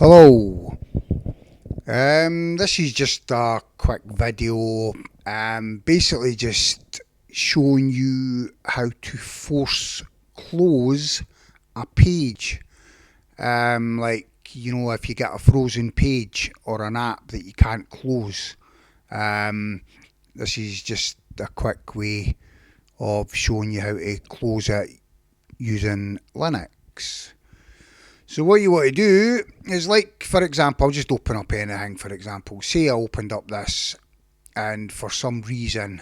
Hello. This is just a quick video. Basically just showing you how to force close a page. If you get a frozen page or an app that you can't close. This is just a quick way of showing you how to close it using Linux. So what you want to do is, like, for example, I'll just open up anything. For example, say I opened up this and for some reason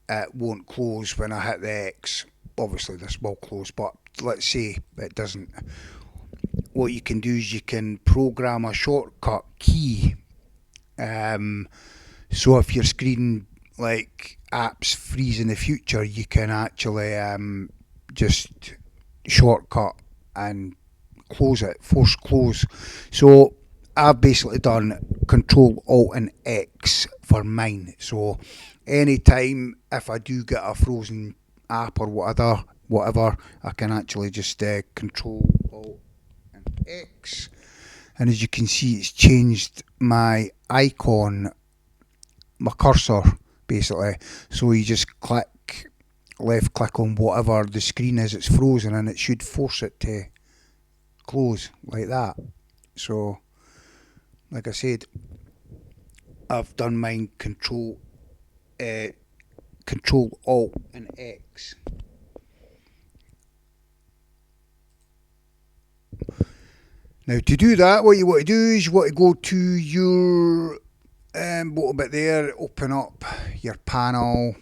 it won't close when I hit the X. Obviously this will close, but let's say it doesn't. What you can do is you can program a shortcut key. So if your screen, like, apps freeze in the future, you can actually just shortcut and close it, force close. So I've basically done Control Alt and X for mine. So anytime if I do get a frozen app or whatever, I can actually just Control Alt and X, and as you can see, it's changed my icon, my cursor basically. So you just left click on whatever the screen is it's frozen, and it should force it to close like that. So like I said, I've done mine Control Alt and X. Now to do that, what you want to do is you want to go to your bottom bit there, open up your panel,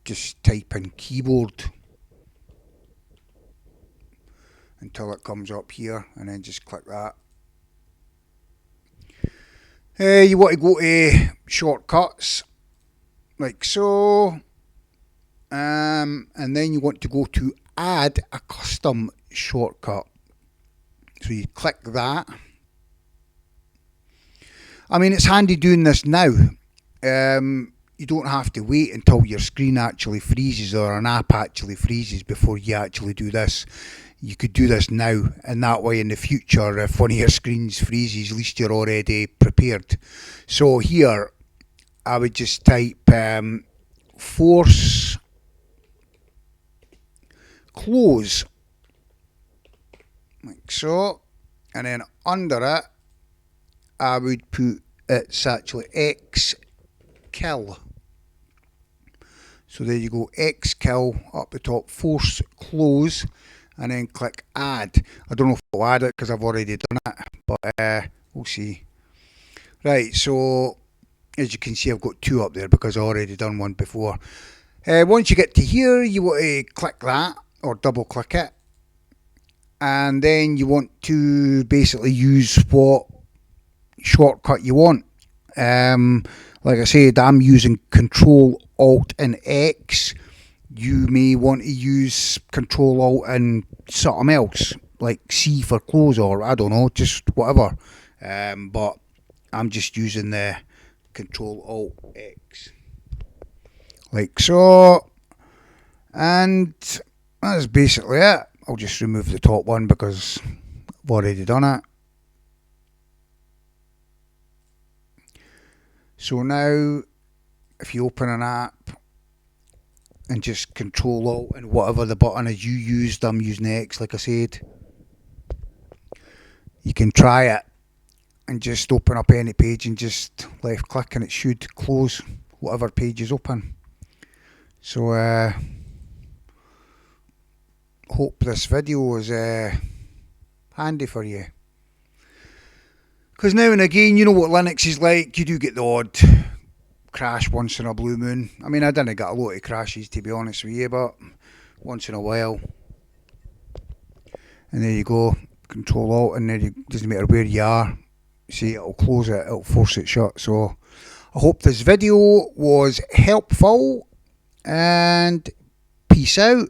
just type in keyboard until it comes up here, and then just click that. You want to go to shortcuts like so, and then you want to go to add a custom shortcut. So you click that. I mean, it's handy doing this now. You don't have to wait until your screen actually freezes or an app actually freezes before you actually do this. You could do this now, and that way in the future, if one of your screens freezes, at least you're already prepared. So here I would just type force close like so, and then under it I would put it's actually X kill. So there you go, X kill up the top, force close, and then click add. I don't know if I'll add it because I've already done it, but we'll see. Right, so as you can see, I've got two up there because I've already done one before. Once you get to here, you want to click that or double click it, and then you want to basically use what shortcut you want. Like I said, I'm using Control Alt and X. You may want to use Control Alt and something else, like C for close, or I don't know, just whatever. But I'm just using the Control Alt X like so, and that's basically it. I'll just remove the top one because I've already done it. So now if you open an app and just Control Alt and whatever the button is you used, I'm using X like I said, you can try it and just open up any page and just left click, and it should close whatever page is open. So hope this video was handy for you, because now and again, you know what Linux is like, you do get the odd crash once in a blue moon. I mean, I didn't get a lot of crashes, to be honest with you, but once in a while. And there you go, Control Alt, and then it doesn't matter where you are, see, it'll close it, it'll force it shut. So I hope this video was helpful, and peace out.